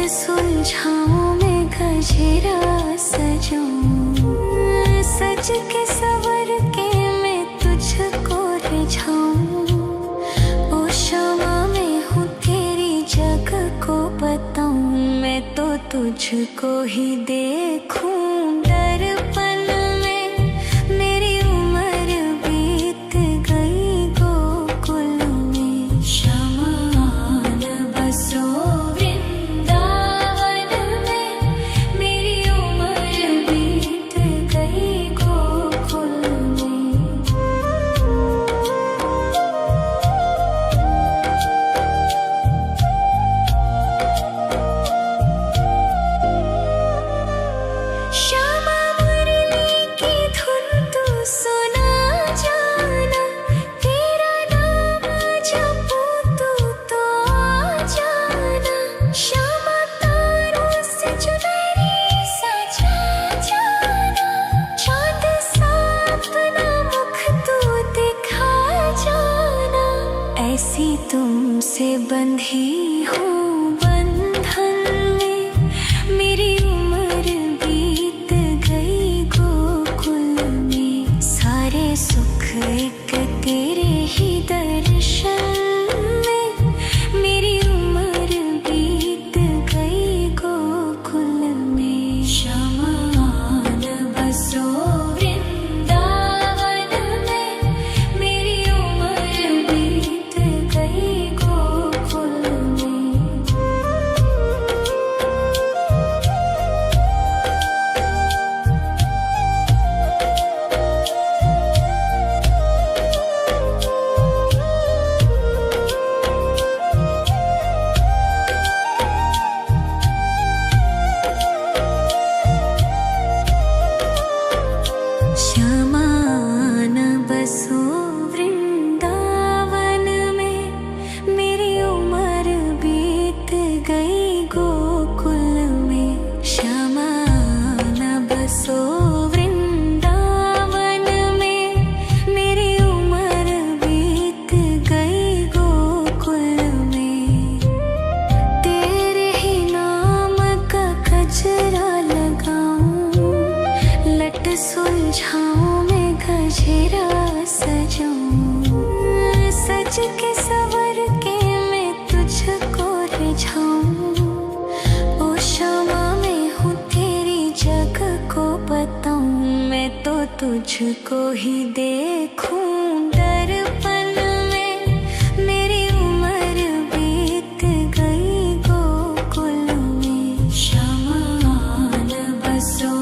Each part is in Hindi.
सुलझाऊं मैं गजरा सजाऊं, सज के सवर के मैं तुझको रिझाऊं। ओ शमा मैं हूँ तेरी जग को बताऊं, मैं तो तुझको ही देखूं दर्पण में। मेरी उम्र बीत गई गोकुल में, शमान बसो ऐसी तुमसे बंधी हूँ बंधन में। मेरी उम्र बीत गई गोकुल में, सारे सुख एक तेरे ही दर्शन में। मेरी उम्र बीत गई गोकुल में, शमान बसो सुलझाऊं मैं गजरा सजाऊं, सज के सवर के मैं तुझको रिझाऊं। ओ शमा मैं हूँ तेरी जग को बताऊं, मैं तो तुझको ही देखूं दर्पण में। मेरी उम्र बीत गई गोकुल में, शमान बसो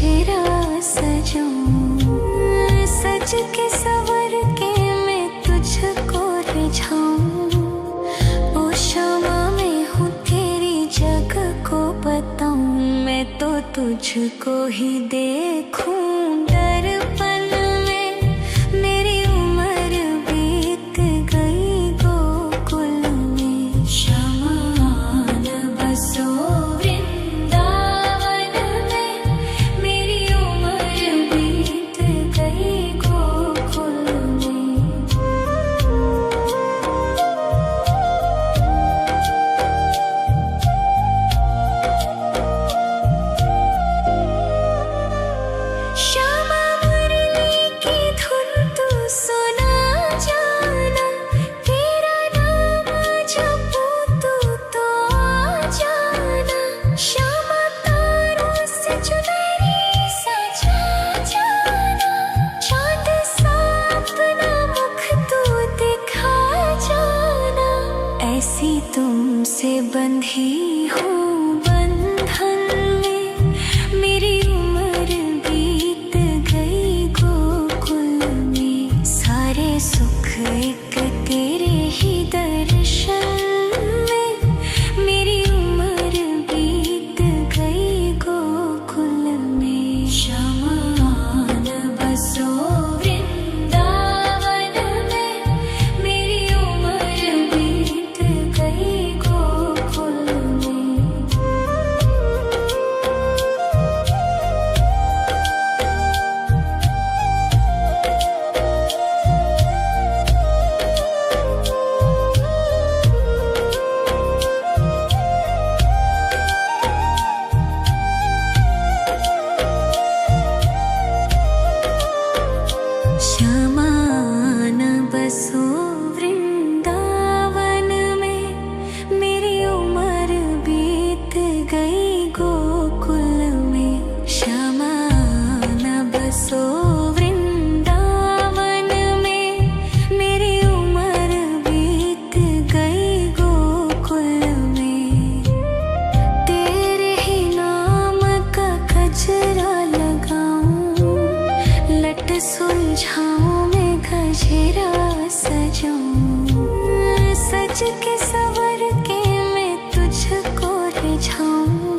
गजरा सजाऊं, सज के सवर के मैं तुझको रिझाऊं। ओ शमा मैं हूँ तेरी जग को बताऊं, मैं तो तुझको ही देखूं दर्पण में। मेरी उम्र बीत गई गोकुल में, शमान बसो वृंदावन में। मेरी उम्र बीत गई गोकुल में। श्यामा मुरली की धुन तू सुना जाना, तेरा नाम जपूं तू तो आ जाना। श्यामा तारों से चुनरी सजा जाना, चाँद सा अपना मुख तू दिखा जाना। ऐसी तुमसे बंधी हूँ बंधन में, मेरी उम्र बीत गई गोकुल में। सारे सुख एक तेरे ही दर्शन में, मेरी उम्र बीत गई गोकुल में। शमान बसो वृंदावन में, मेरी उम्र बीत गई गोकुल में। शमान बसो वृंदावन में, मेरी उम्र बीत गई गोकुल में। शमान बसो वृंदावन में, मेरी उम्र बीत गई गोकुल में। तेरे ही नाम का गजरा लगाऊं, लट सुलझाऊं मैं गजरा सजाऊं। सज के सवर के मैं तुझको रिझाऊं।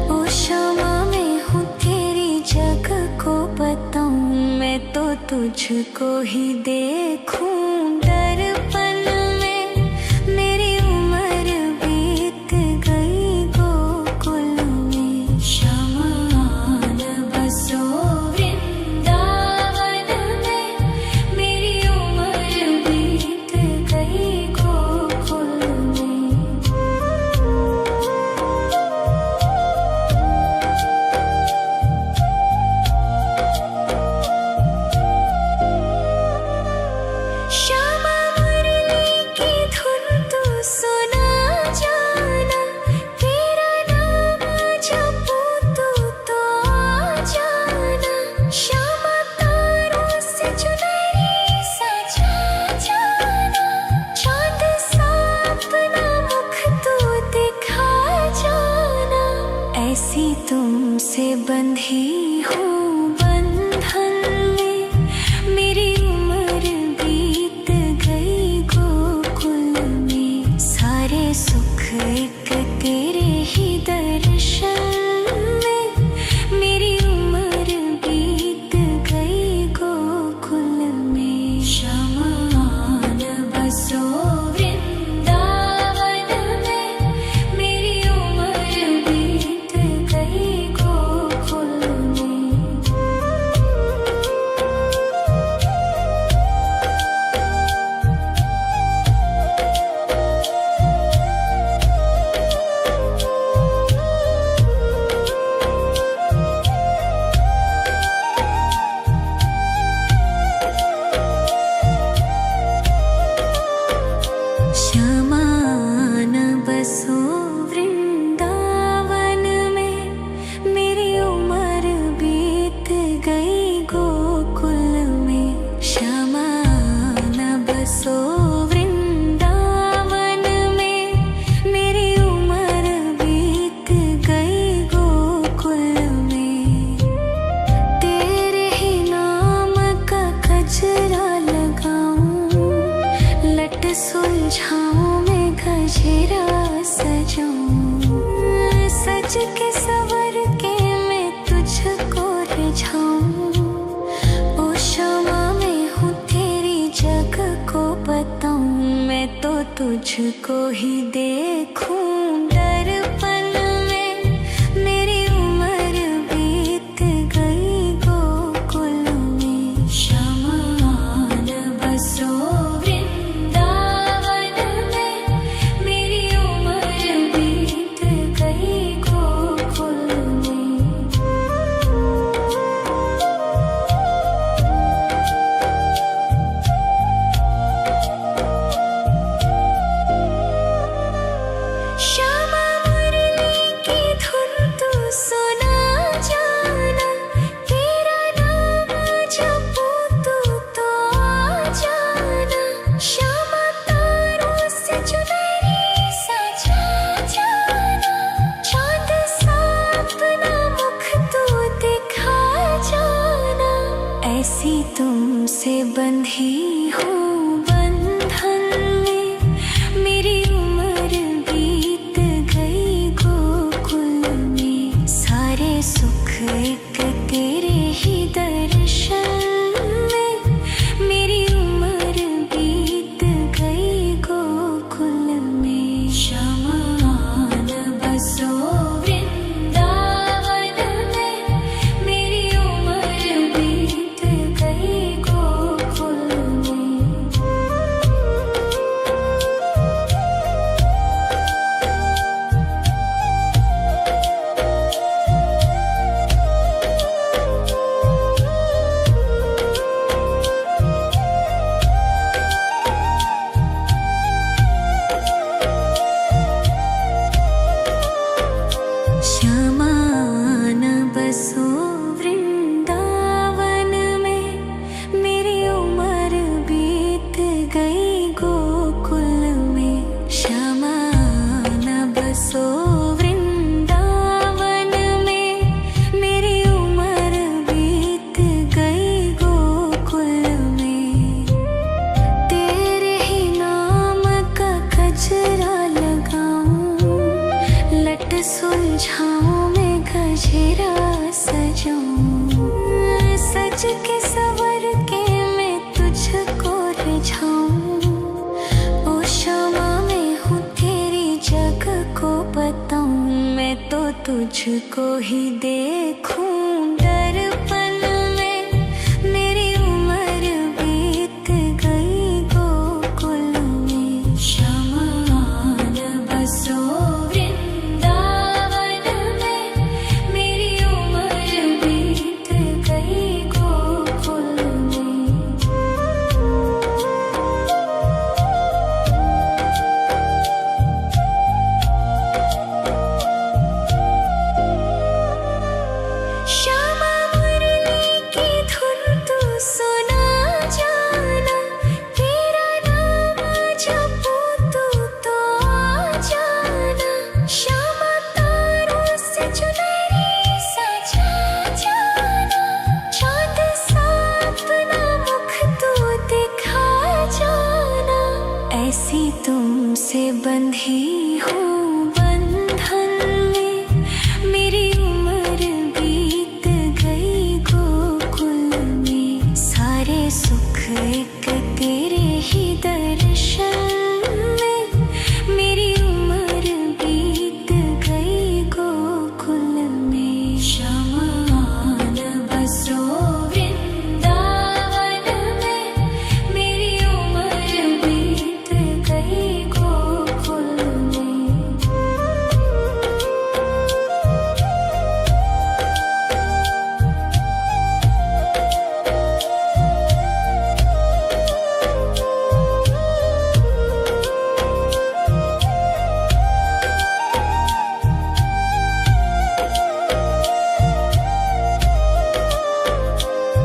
ओ शमा मैं हूँ तेरी जग को बताऊं, मैं तो तुझको ही देखूं दर्पण में। मेरी उम्र बीत गई गोकुल में। शमान बसो वृंदावन में, मेरी उम्र बीत गई गोकुल में। श्यामा मुरली की धुन तू सुना जाना, तेरा नाम जपूं तू तो आ जाना। श्यामा तारों से चुनरी सजा जाना, चाँद सा अपना मुख तू दिखा जाना। ऐसी तुमसे बंधी हूँ बंधन में, मेरी उम्र बीत गई गोकुल में। सारे सुख एक तेरे ही दर्शन में, मेरी उम्र बीत गई गोकुल में। शमान बसो वृंदावन में, मेरी उम्र बीत गई गोकुल सजाऊं, सज के सवर के मैं तुझको रिझाऊं। ओ क्षमा मैं हूँ तेरी जग को बताऊं, मैं तो तुझको ही देखूं दर्पण में। मेरी उम्र बीत गई गोकुल में, शमान बसो वृंदावन में। मेरी उम्र बीत गई गोकुल में। श्यामा मुरली की धुन तू सुना जाना, तेरा नाम जपूं तू तो आ जाना। श्यामा तारों से चुनरी सजा जाना, चांद सा अपना मुख तू दिखा जाना। ऐसी तुमसे बंधी हूँ बंधन में, मेरी उम्र बीत गई गोकुल में। सारे सुख एक तेरे ही दर्शन में, मेरी उम्र बीत गई गोकुल में। शमान बसो वृंदावन में, मेरी उम्र बीत गई गोकुल में। श्यामान बसो वृंदावन में, मेरी उम्र बीत गई गोकुल में। श्यामान बसो वृंदावन में, मेरी उम्र बीत गई गोकुल में। तेरे ही नाम का गजरा लगाऊं, लट सुलझाऊं मैं गजरा सजाऊं। सज के सवर के मैं तुझको रिझाऊं। ओ क्षमा मैं हूँ तेरी जग को बताऊं, मैं तो तुझको ही देखूं दर्पण में। मेरी उम्र बीत गई गोकुल में। शमान बसो वृंदावन में, मेरी उम्र बीत गई गोकुल में। श्यामा मुरली की धुन तू सुना जाना, तेरा नाम जपूं तू तो आ जाना। श्यामा तारों से चुनरी सजा जाना, चांद सा अपना मुख तू दिखा जाना। ऐसी तुमसे बंधी हूँ बंधन में, मेरी उम्र बीत गई गोकुल में। सारे सुख एक तेरे ही दर्शन में, मेरी उम्र बीत गई गोकुल में। शमान बसो वृंदावन में, मेरी उम्र बीत गई गोकुल में।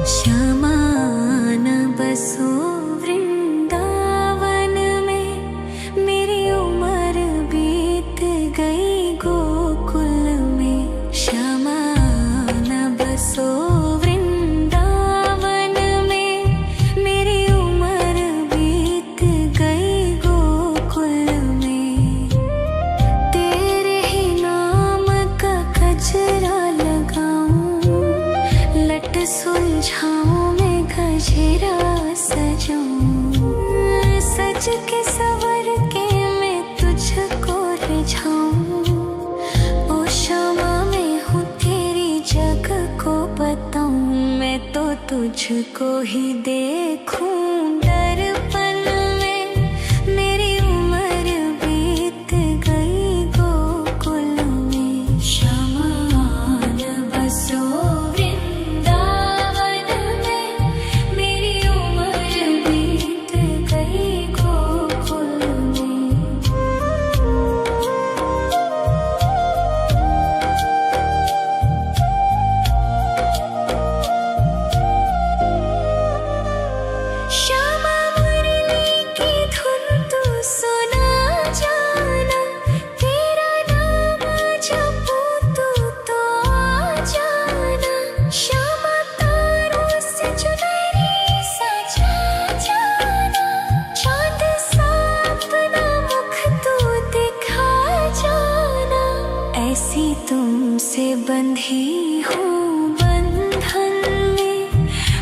श्यामान बसो वृंदावन में, मेरी उम्र बीत गई गोकुल में। श्यामान बसो वृंदावन में, मेरी उम्र बीत गई गोकुल में। सुलझाऊं मैं गजरा सजाऊं, सज के सवर के मैं तुझको रिझाऊं। ओ शमा मैं हूँ तेरी जग को बताऊं, मैं तो तुझको ही देखूं। दर्पण में मेरी उम्र बीत गई गोकुल में, शमा न बसो वृंदावन में, मेरी उम्र बीत गई गोकुल में। श्यामा मुरली की धुन तू सुना जाना, तेरा नाम जपूं तू तो आ जाना। श्यामा तारों से चुनरी सजा जाना, चाँद सा अपना मुख तू दिखा जाना। ऐसी तुमसे बंधी हूँ बंधन में,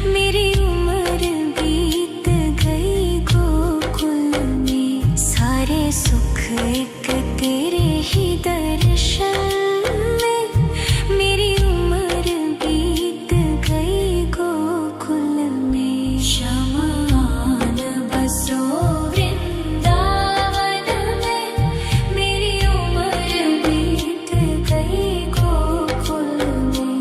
मेरी उम्र बीत गई गोकुल में। सारे सुख एक तेरे ही दर्शन में, मेरी उम्र बीत गई गोकुल में। शमा न बसो वृंदावन में, मेरी उम्र बीत गई गोकुल में।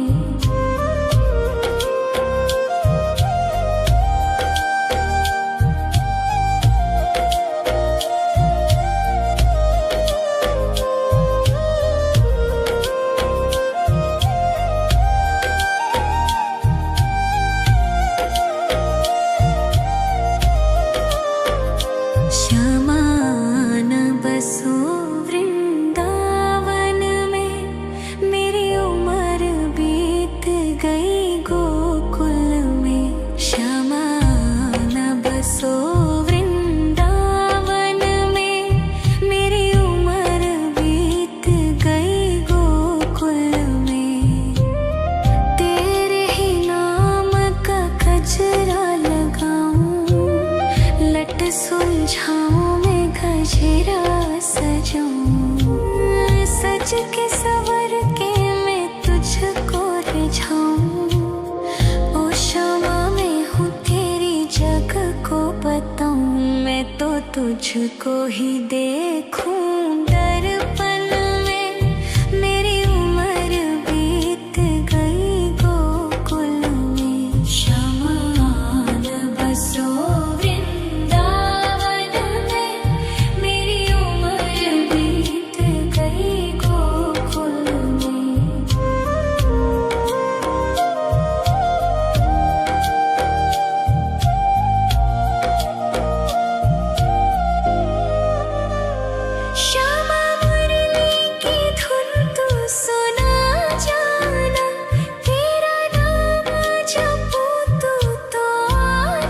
श्यामा न बसो वृंदावन में, मेरी उम्र बीत गई गोकुल में। श्यामा न बसो वृंदावन में, मेरी उम्र बीत गई गोकुल में। तेरे ही नाम का गजरा लगाऊं, लट सुलझाऊं मैं गजरा सजाऊं, सज के सवर के मैं तुझको रिझाऊं। ओ शमा मैं हूँ तेरी जग को बताऊं, मैं तो तुझको ही देखूं। दर्पण में मेरी उम्र बीत गई गोकुल में, शमा न बसो वृंदावन में, मेरी उम्र बीत गई गोकुल में। श्यामा मुरली की धुन तू सुना जाना, तेरा नाम जपूं तू तो आ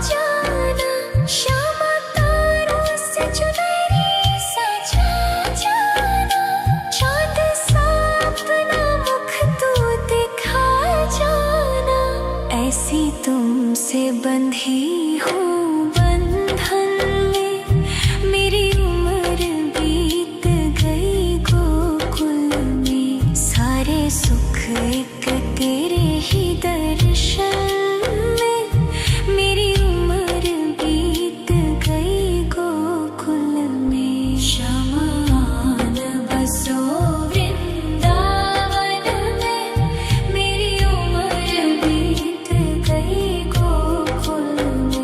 जाना। श्यामा तारों से चुनरी सजा जाना, चाँद सा अपना मुख तू दिखा जाना। ऐसी तुमसे बंधी हूँ बंधन में, मेरी उम्र बीत गई गोकुल में। सारे सुख एक तेरे ही दर्शन में, मेरी उम्र बीत गई गोकुल में। शमा न बसो वृंदावन में, मेरी उम्र बीत गई गोकुल में।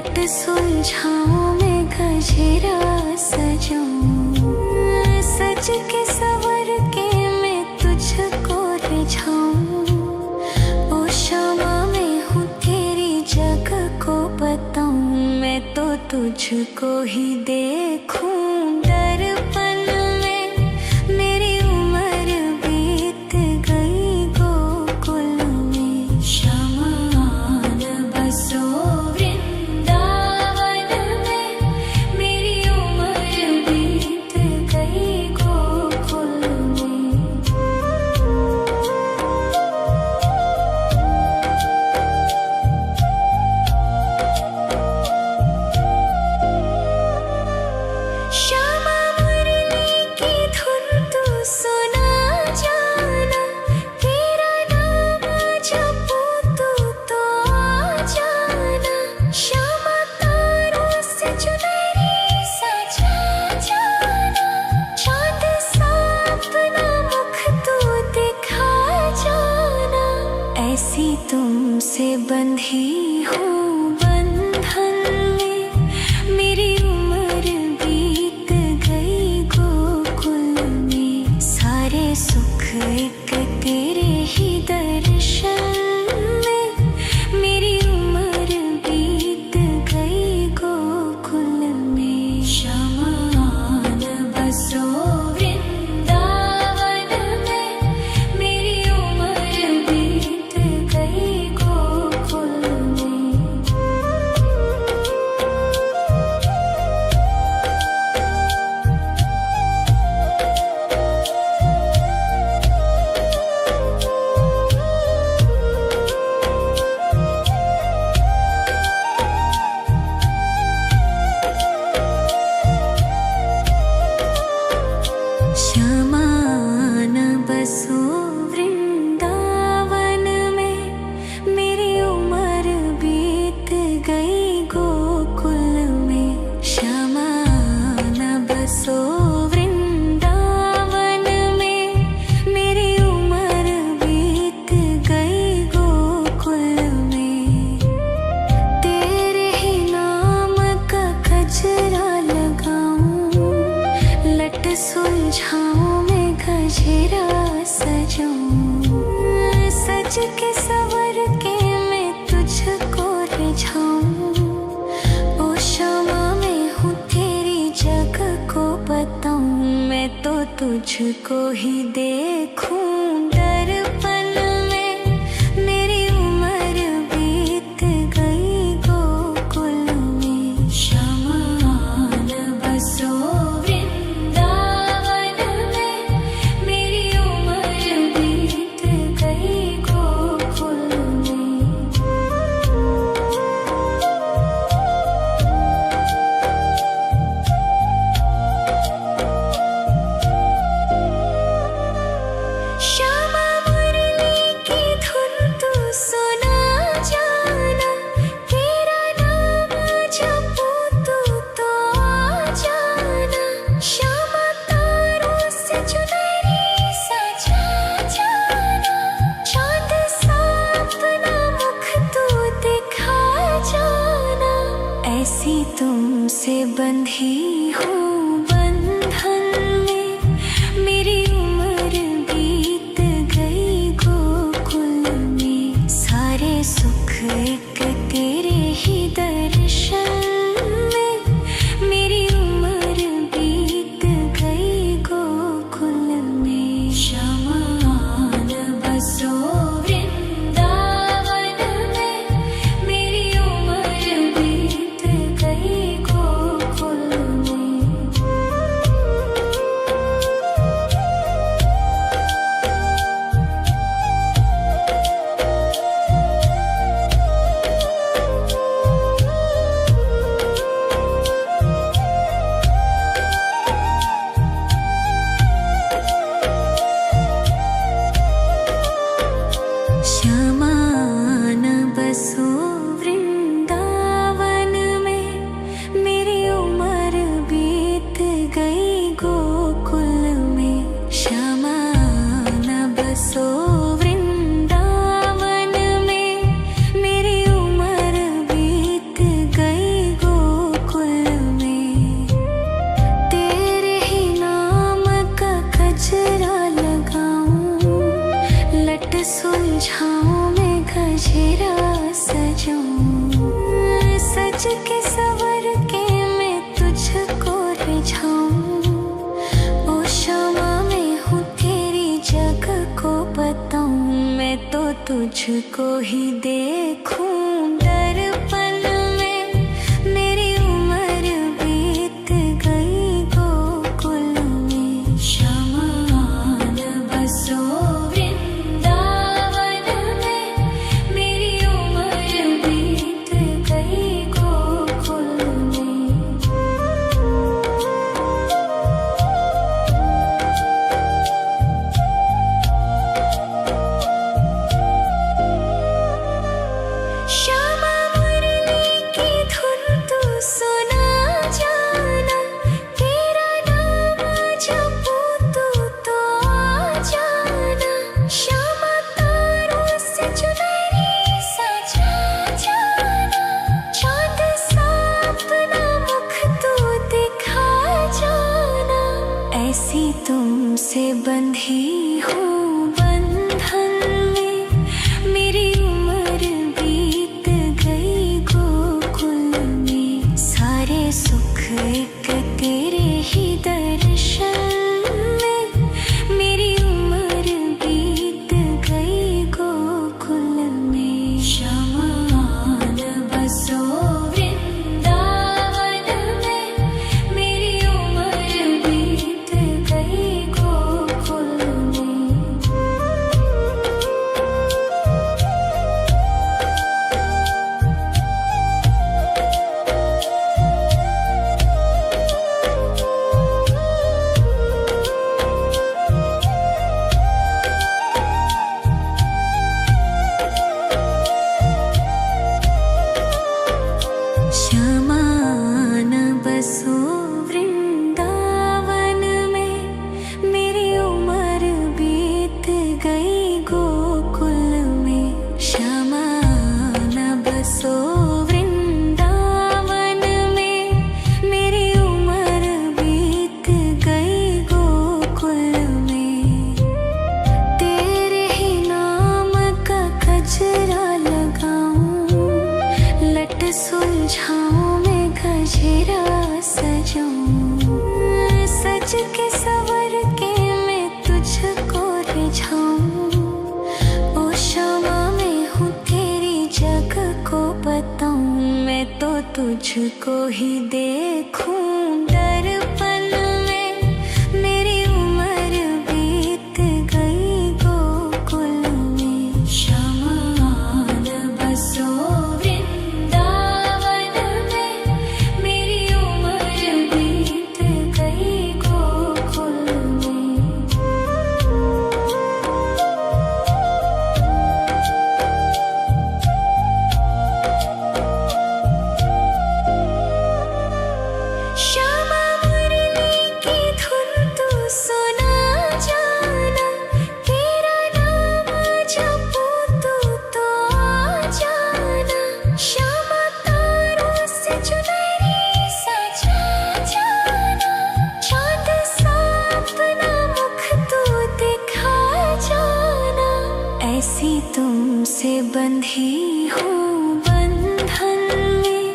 लट सुलझाऊं मैं गजरा सजाऊं, सज के सवर के मैं तुझको रिझाऊं। ओ शामा मैं हूँ तेरी जग को बताऊं, मैं तो तुझको ही देखूं दर्पण में। मेरी उम्र बीत गई गोकुल में, श्यामा आन बसो वृंदावन में। मेरी उम्र बीत गई गोकुल में। श्यामा मुरली की धुन तू सुना जाना, तेरा नाम जपूं तू तो आ जाना। श्यामा तारों से चुनरी सजा जाना, चाँद सा अपना मुख तू दिखा जाना। ऐसी तुमसे बंधी हूँ बंधन में, मेरी उम्र बीत गई गोकुल में। सारे सुख एक तेरे ही दर्शन में, मेरी उम्र बीत गई गोकुल में। श्यामा आन बसो वृंदावन में, मेरी उम्र बीत गई गोकुल में। श्यामा आन बसो वृंदावन में, मेरी उम्र बीत गई गोकुल में। श्यामा आन बसो वृंदावन में, मेरी उम्र बीत गई गोकुल में। तेरे ही नाम का गजरा लगाऊं, लट सुलझाऊं मैं गजरा सजाऊं, सज के सवर के मैं तुझको रिझाऊं। ओ शामा मैं हूँ तेरी जग को बताऊं, मैं तो तुझको ही देखूं दर्पण में। मेरी उम्र बीत गई गोकुल में, श्यामा आन बसो वृंदावन में। मेरी उम्र बीत गई गोकुल में। श्यामा मुरली की धुन तू सुना जाना, तेरा नाम जपूं तू तो आ जाना। श्यामा तारों से चुनरी सजा जाना, चाँद सा अपना मुख तू दिखा जाना। ऐसी तुमसे बंधी हूँ बंधन में, मेरी उम्र बीत गई गोकुल में। सारे सुख एक तेरे ही दर्शन में, मेरी उम्र बीत गई गोकुल में। श्यामा आन बसो वृंदावन में, मेरी उम्र बीत गई गोकुल में। तुझको ही देखूं दर्पण में। मेरी उम्र बीत गई गोकुल में। शमान बसो वृंदावन में। मेरी उम्र बीत गई गोकुल में। श्यामा मुरली की धुन तू सुना जाना। तेरा नाम जपूं तो आ जाना। श्यामा तारों से चुनरी सजा जाना। चांद सा अपना मुख तू दिखा जाना। ऐसी तुमसे बंधी हूँ बंधन में। मेरी उम्र बीत गई गोकुल में। सारे सुख एक तेरे ही दर्शन में। मेरी उम्र बीत गई गोकुल में। शमान बसो वृंदावन में। मेरी उम्र बीत गई गोकुल में। श्यामान बसो वृंदावन में। मेरी उम्र बीत गई गोकुल में। श्यामान बसो वृंदावन में। मेरी उम्र बीत गई गोकुल में। तेरे ही नाम का गजरा लगाऊं। लट सुलझाऊं मैं गजरा सजाऊं। सज के सवर के मैं तुझको रिझाऊं। ओ श्यामा मैं हूँ तेरी जग को बताऊं। मैं तो तुझको ही देखूं दर्पण में। मेरी उम्र बीत गई गोकुल में। शमान बसो वृंदावन में। मेरी उम्र बीत गई गोकुल में। श्यामा मुरली की धुन तू सुना जाना। तेरा नाम जपूं तो आ जाना। श्यामा तारों से चुनरी सजा जाना। चांद सा अपना मुख तू दिखा जाना। ऐसी तुमसे बंधी हूँ बंधन में।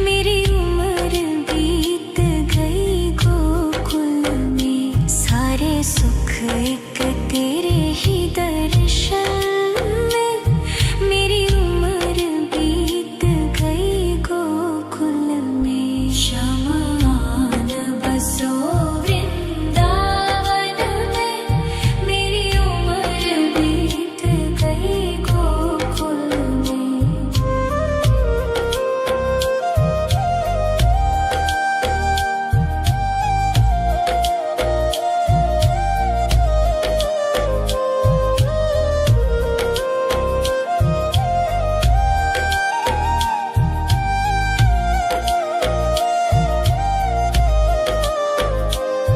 मेरी उम्र बीत गई गोकुल में। सारे सुख एक तेरे ही दर्शन में। मेरी उम्र बीत गई गोकुल में। शमान बसो वृंदावन में। मेरी उम्र बीत गई गोकुल में।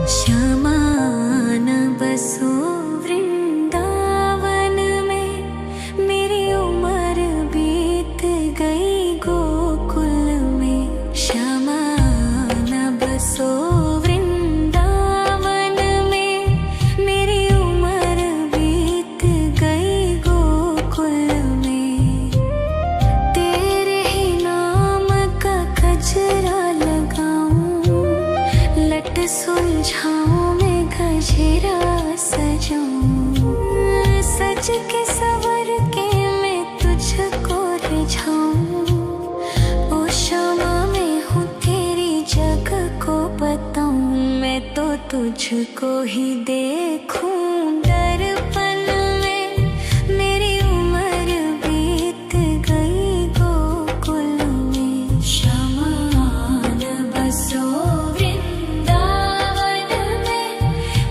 श्यामान बसो वृंदावन में। मेरी उम्र बीत गई गोकुल में। श्यामान बसो वृंदावन में। मेरी उम्र बीत गई गोकुल में। तेरे ही नाम का गजरा लगाऊं। लट सुलझाऊं मैं गजरा सजाऊं। सज के सवर के तुझको ही देखूं दर्पण में। मेरी उम्र बीत गई गोकुल में, शमान बसो वृंदावन में।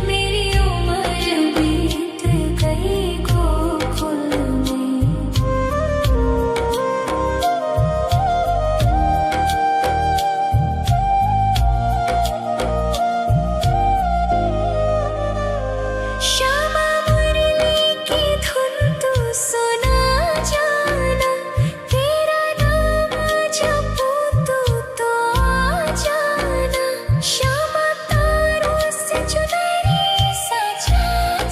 मेरी उम्र बीत गई गोकुल में। श्यामा मुरली की धुन तू सुना जाना, तेरा नाम जपूं तू तो आ जाना। श्यामा तारों से चुनरी सजा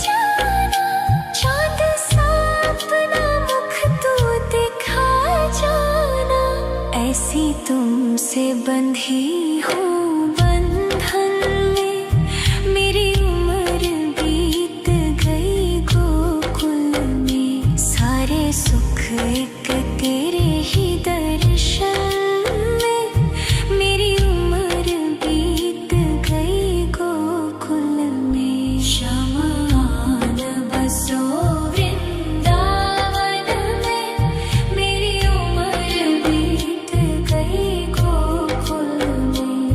जाना, चाँद सा अपना मुख तू दिखा जाना। ऐसी तुमसे बंधी हूँ बंधन में, मेरी उम्र बीत गई गोकुल में। सारे सुख एक तेरे ही दर्शन में, मेरी उम्र बीत गई गोकुल में। शमान बसो वृंदावन में, मेरी उम्र बीत गई गोकुल में।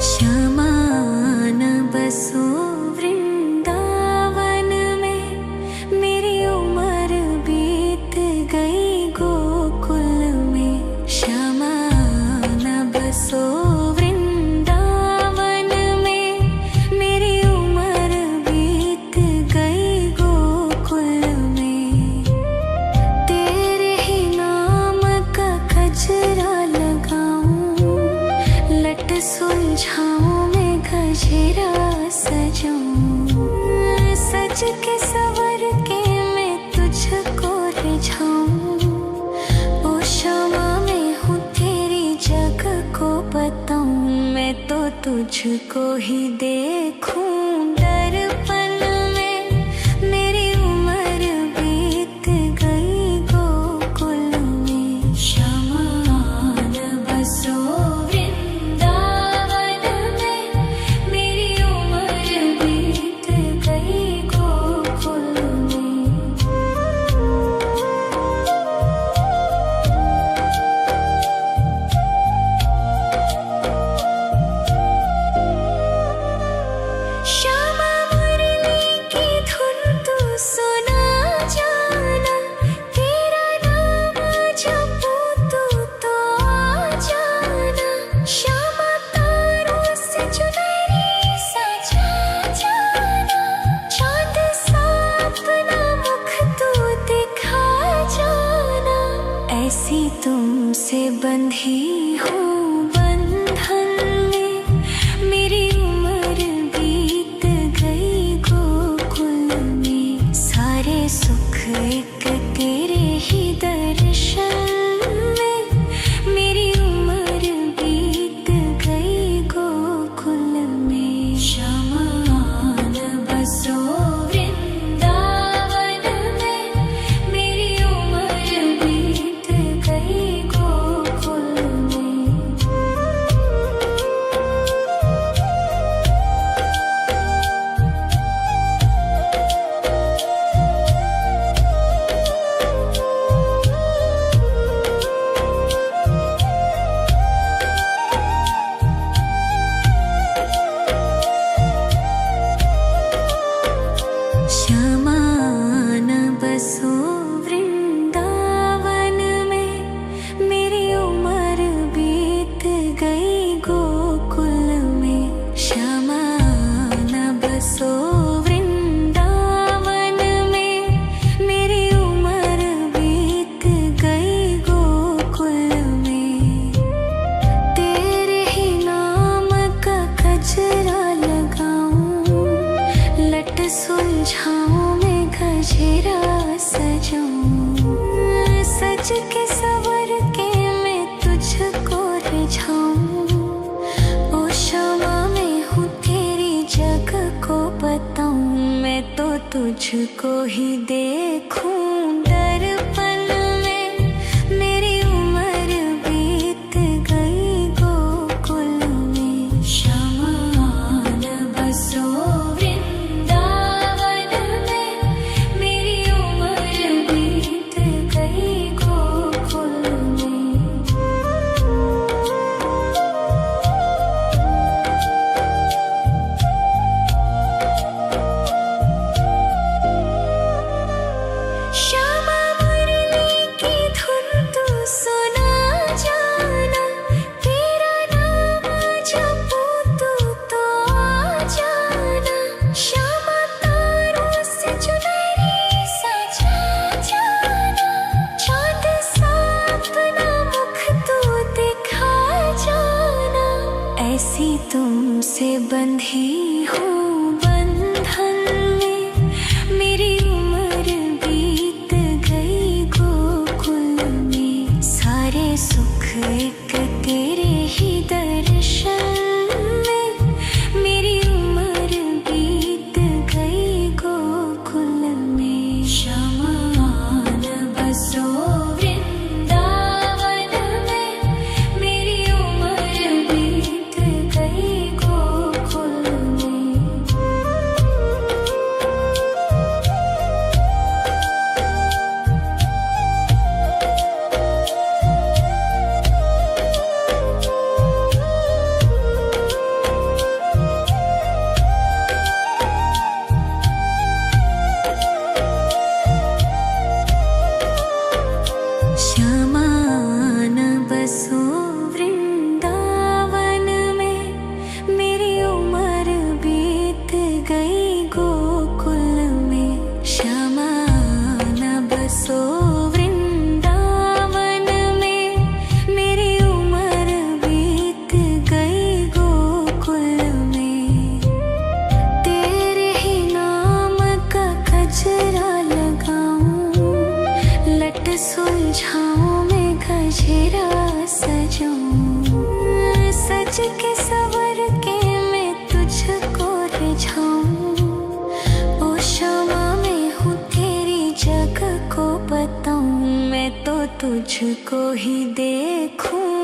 शमान बसो वृंदावन में, मेरी उम्र बीत गई गोकुल में। शमान बसो वृंदावन में, मेरी उम्र बीत गई गोकुल में। तेरे ही नाम का गजरा लगाऊं, लट सुलझाऊं मैं गजरा सजाऊं। सज के सवर के मैं तुझको रिझाऊं। ओ क्षमा मैं हूँ तेरी जग को बताऊं, मैं तो तुझको ही देखूं दर्पण में। मेरी उम्र बीत गई गोकुल में। शमान बसो वृंदावन में, मेरी उम्र बीत गई गोकुल में। श्यामा मुरली की धुन तू सुना जाना, तेरा नाम जपूं तू तो आ जाना। श्यामा तारों से चुनरी सजा जाना, चाँद सा अपना मुख तू दिखा जाना। ऐसी तुमसे बंधी हूँ बंधन में, मेरी उम्र बीत गई गोकुल में। सारे सुख एक तेरे ही दर्शन में, मेरी उम्र बीत गई गोकुल में। शमान बसो वृंदावन में, मेरी उम्र बीत गई गोकुल में। शमान बसो वृंदावन में, मेरी उम्र बीत गई गोकुल में। शमान बसो वृंदावन में, मेरी उम्र बीत गई गोकुल में। तेरे ही नाम का गजरा लगाऊं, लट सुलझाऊं मैं गजरा सजाऊं। सज के सवर के तुझको ही देखूं दर्पण में। मेरी उम्र बीत गई गोकुल में। श्यामा न बसो वृंदावन में। मेरी उम्र बीत गई गोकुल में। श्यामा मुरली की धुन तू सुना जाना। तेरा नाम जपूं तू तो आ जाना। श्यामा तारों से चुनरी सजा जाना। चाँद सा अपना मुख तू दिखा जाना। ऐसी तुमसे बंधी हूँ बंधन में। मेरी उम्र बीत गई गोकुल में। सारे सुख एक तेरे ही दर्शन में। मेरी उम्र बीत गई गोकुल में। श्यामा न बसो वृंदावन में। मेरी उम्र बीत गई गोकुल में। श्यामा न बसो वृंदावन में। मेरी उम्र बीत गई गोकुल में। श्यामा न बसो वृंदावन में। मेरी उम्र बीत गई गोकुल में। तेरे ही नाम का गजरा लगाऊं। लट सुलझाऊं मैं गजरा सजाऊं। सज के सवर के मैं तुझको रिझाऊं। ओ श्यामा मैं हूँ तेरी जग को बताऊं। मैं तो तुझको ही देखूं